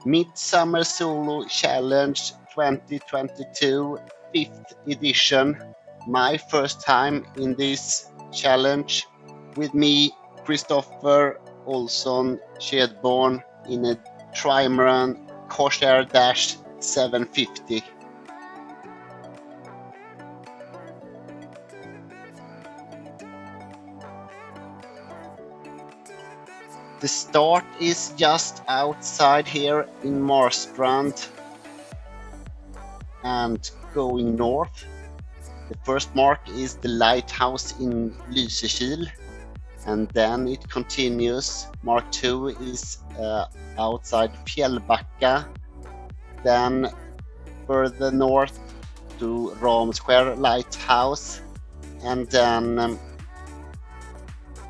Midsummer Solo Challenge 2022 5th edition. My first time in this challenge. With me, Christopher Olsson Skedborn in a trimaran Corsair 750. The start is just outside here in Marstrand and going north. The first mark is the lighthouse in Lysekil, and then it continues. Mark 2 is outside Fjällbacka, then further north to Ramskär lighthouse, and then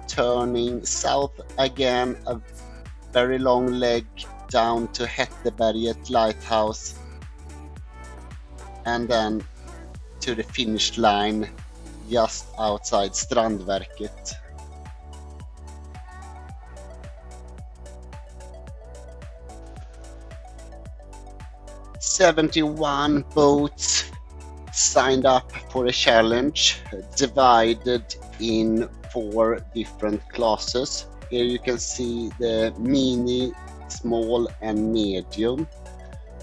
turning south again, a very long leg down to Hätteberget lighthouse, and then to the finish line just outside Strandverket. "71 boats signed up for a challenge, divided in 4 different classes. Here you can see the mini, small and medium.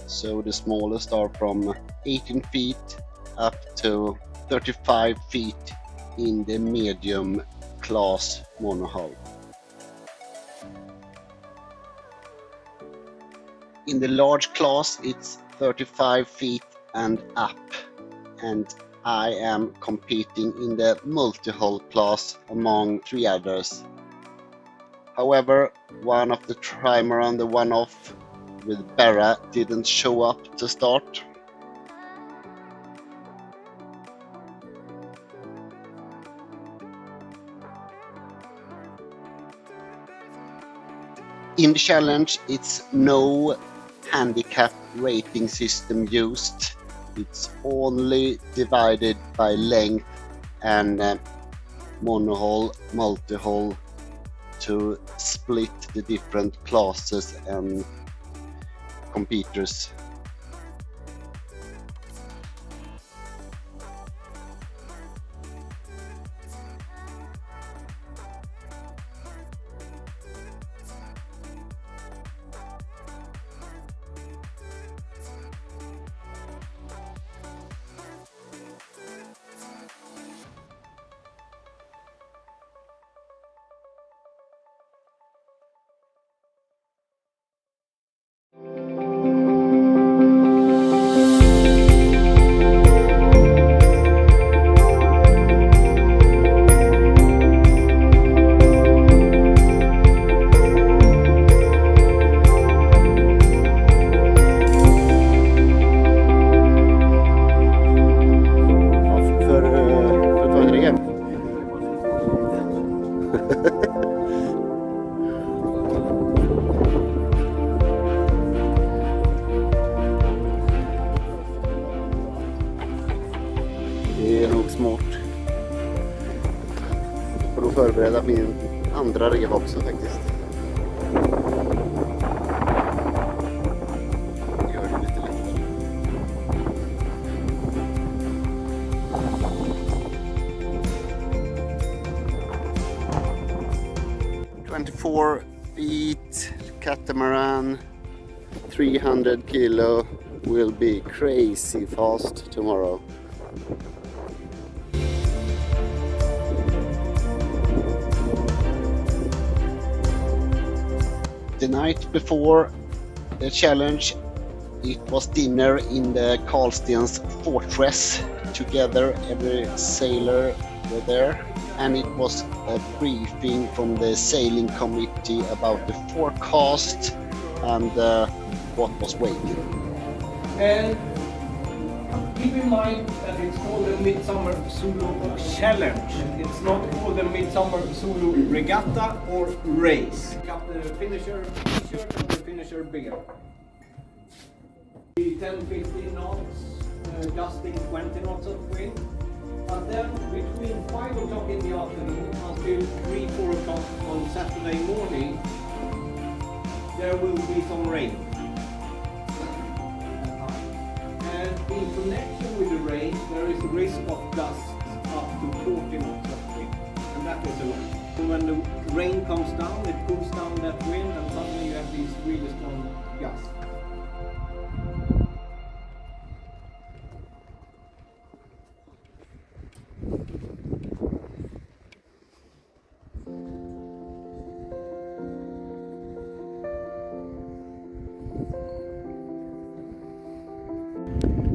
So the smallest are from 18 feet up to 35 feet in the medium class monohull. In the large class it's 35 feet and up, and I am competing in the multi-hull class among 3 others. However, one of the trimaran, the one-off with Berra, didn't show up to start. In the challenge, it's no handicap rating system used. It's only divided by length and monohull, multi-hull to split the different classes and competitors. Det är nog smart. Jag får nog förbereda min andra rev också faktiskt. Det gör det lite lättare. "24 feet catamaran, 300 kilo, will be crazy fast tomorrow." The night before the challenge, it was dinner in the Karlstens fortress together. Every sailor were there, and it was a briefing from the sailing committee about the forecast and what was waiting. And keep in mind that it's called the Midsummer Solo Challenge. It's not called the Midsummer Solo Regatta or Race. Got the finisher t-shirt and the finisher beer. 10-15 knots, gusting 20 knots of wind. But then between 5 o'clock in the afternoon until 3-4 o'clock on Saturday morning, there will be some rain. In connection with the rain, there is a risk of gusts up to 40 knots of wind, and that is a lot. So when the rain comes down, it pulls down that wind, and suddenly you have these really strong gusts.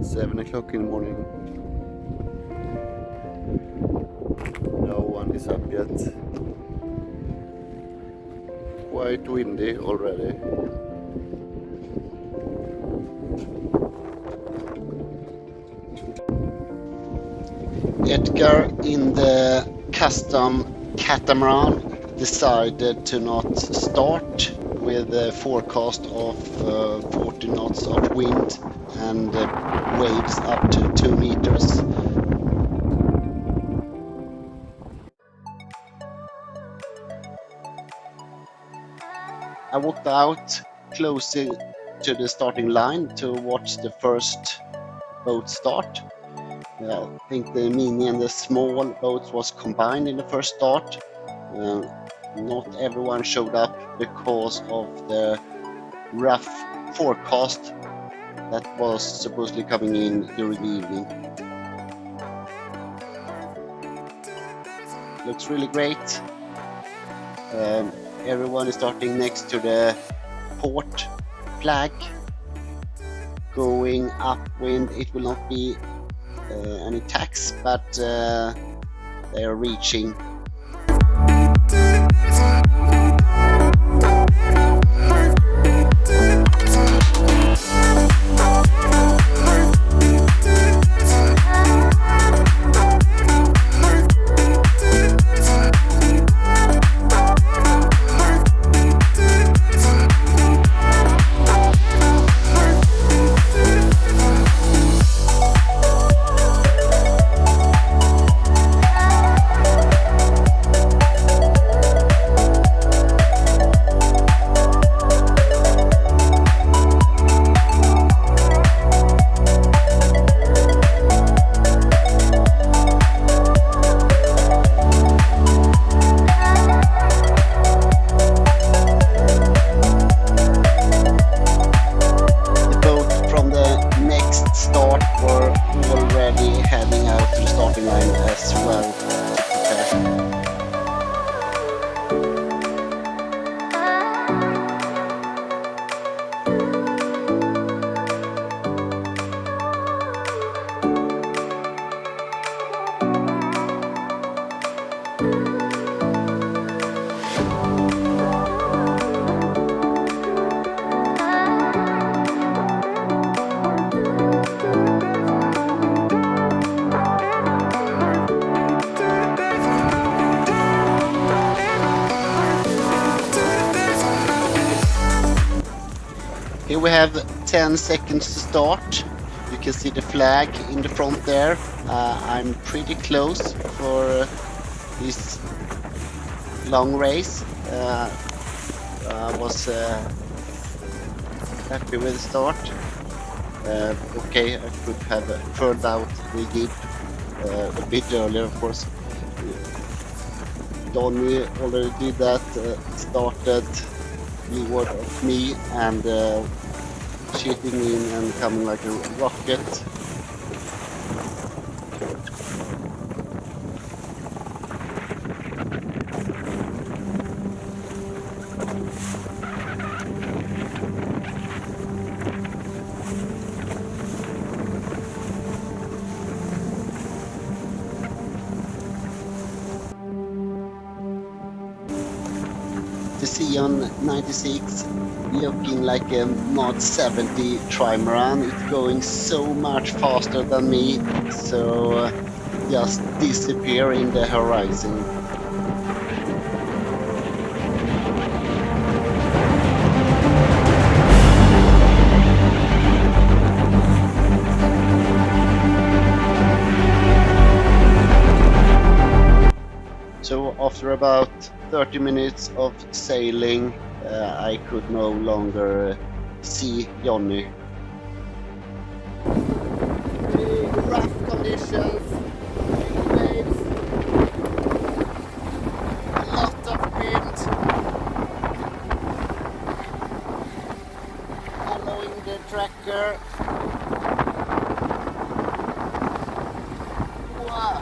Seven o'clock in the morning. No one is up yet. Quite windy already. Edgar in the custom catamaran decided to not start with a forecast of 40 knots of wind and waves up to 2 meters. I walked out closer to the starting line to watch the first boat start. I think the Mini and the small boats was combined in the first start. Not everyone showed up because of the rough forecast that was supposedly coming in during the evening. Looks really great. Everyone is starting next to the port flag. Going upwind, it will not be any tax, but they are reaching. Here we have 10 seconds to start. You can see the flag in the front there. I'm pretty close for this long race. I was happy with the start. Okay, I could have furled out the jib a bit earlier, of course. Donny already did that, started leeward of me and shooting in and coming like a rocket. The Sion 96 looking like a Mod 70 trimaran. It's going so much faster than me, so just disappear in the horizon. So after about 30 minutes of sailing, I could no longer see Johnny. tracker. Wow.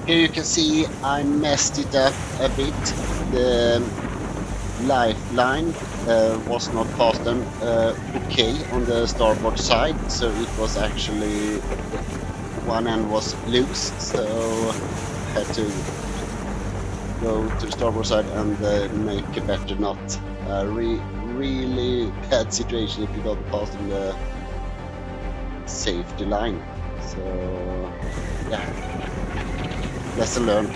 Here you can see I messed it up a bit. The lifeline was not fastened okay on the starboard side, so it was actually one end was loose, so I had to go to the starboard side and make a better knot. Really bad situation if you don't fasten the safety line. So yeah. Lesson learned.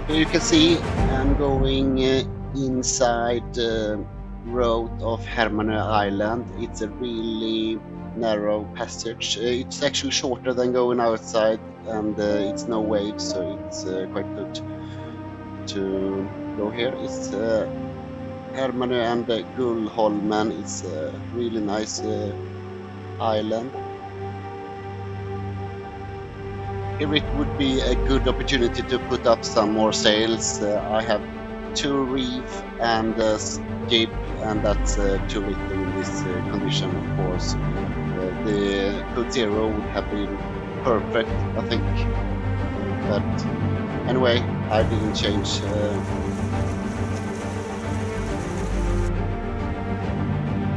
Here you can see I'm going inside road of Hermanö Island. It's a really narrow passage. It's actually shorter than going outside, and it's no waves, so it's quite good to go here. It's Hermanö and Gullholmen. It's a really nice island. Here it would be a good opportunity to put up some more sails. I have 2 reef and a jib, and that's too little in this condition, of course. The Corsair would have been perfect, I think. But anyway, I didn't change.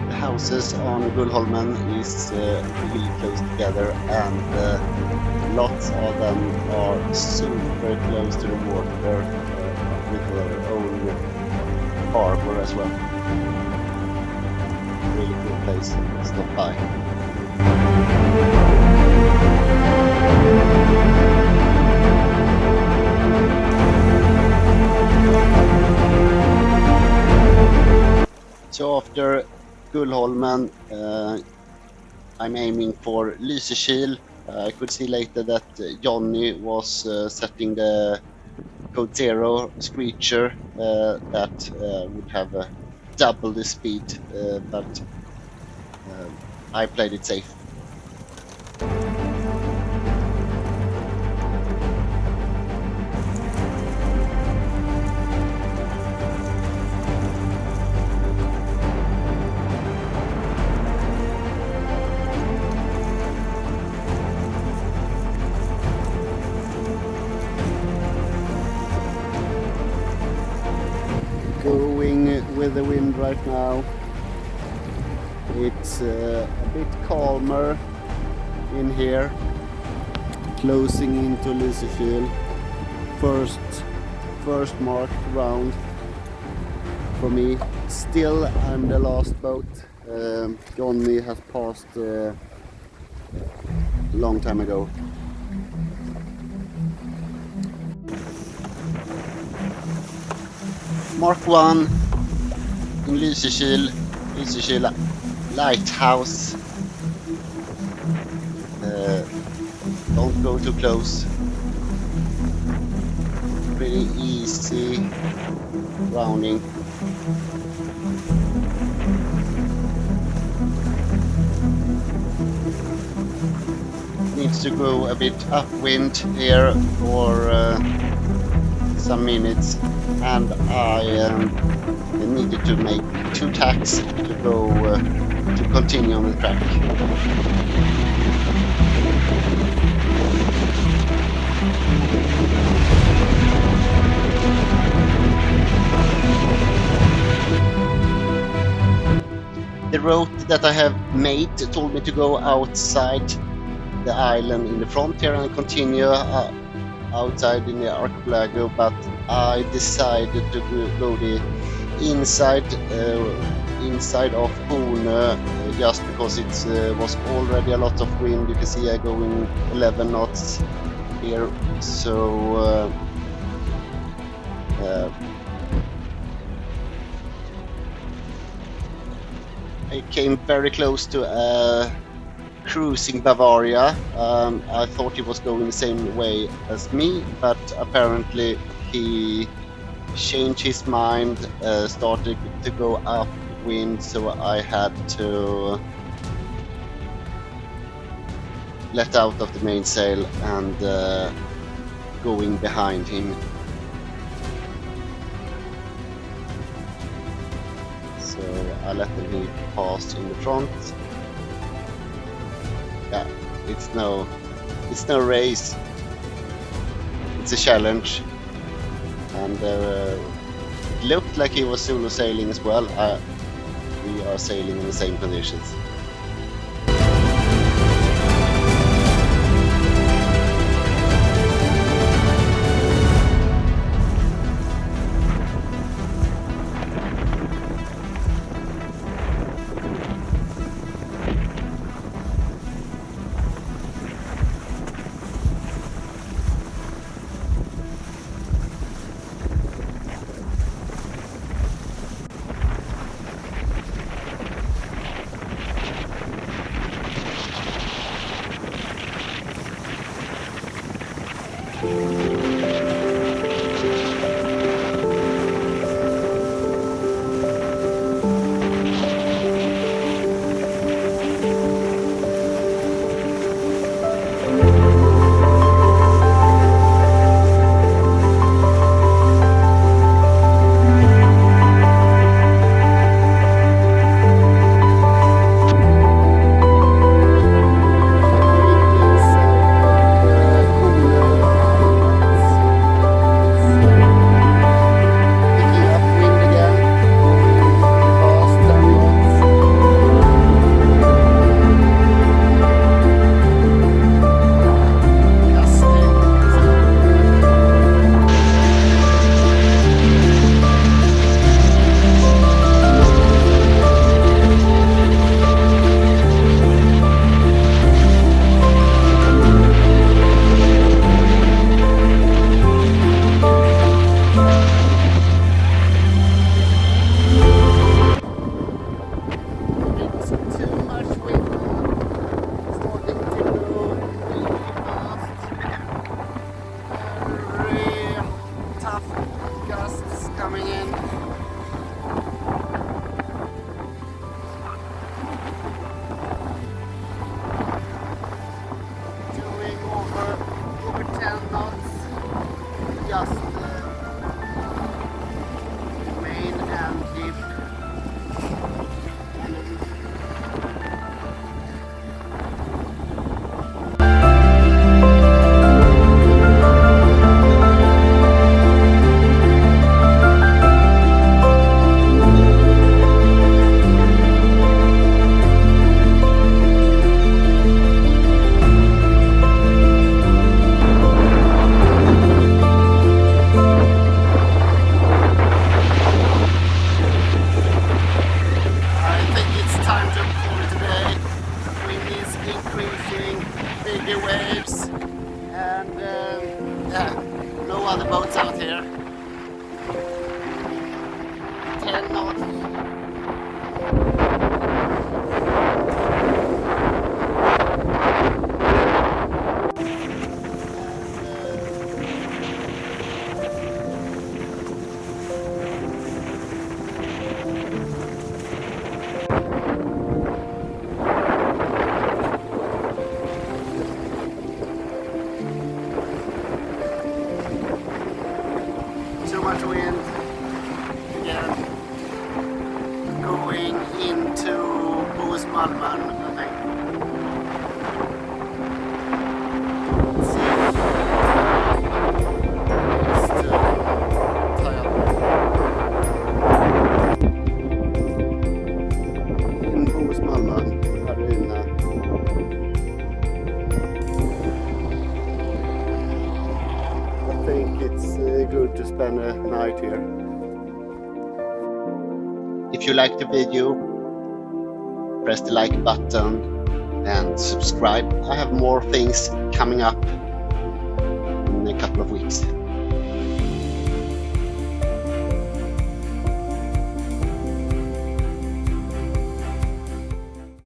The houses on Gullholmen is really close together, and lots of them are super close to the water with their own harbor as well. Really good place to stop by. So after Gullholmen, I'm aiming for Lysekil. I could see later that Johnny was setting the Code Zero Screecher that would have double the speed, but I played it safe. Going with the wind right now. It's a bit calmer in here, closing into Lysekil. First marked round for me. Still, I'm the last boat. Johnny has passed a long time ago. Mark 1 in Lysekil lighthouse. Don't go too close. Pretty easy rounding. Needs to go a bit upwind here for some minutes, and I needed to make 2 tacks to go to continue on the track. route that I have made told me to go outside the island in the front here and continue outside in the archipelago, but I decided to go the inside of Hornö just because it was already a lot of wind. You can see I going 11 knots here, so I came very close to cruising Bavaria. I thought he was going the same way as me, but apparently he changed his mind, started to go upwind, so I had to let out of the mainsail and going behind him. So I let him pass in the front. Yeah, it's no race. It's a challenge, and it looked like he was solo sailing as well. We are sailing in the same conditions. it's good to spend a night here. If you like the video, press the like button and subscribe. I have more things coming up in a couple of weeks.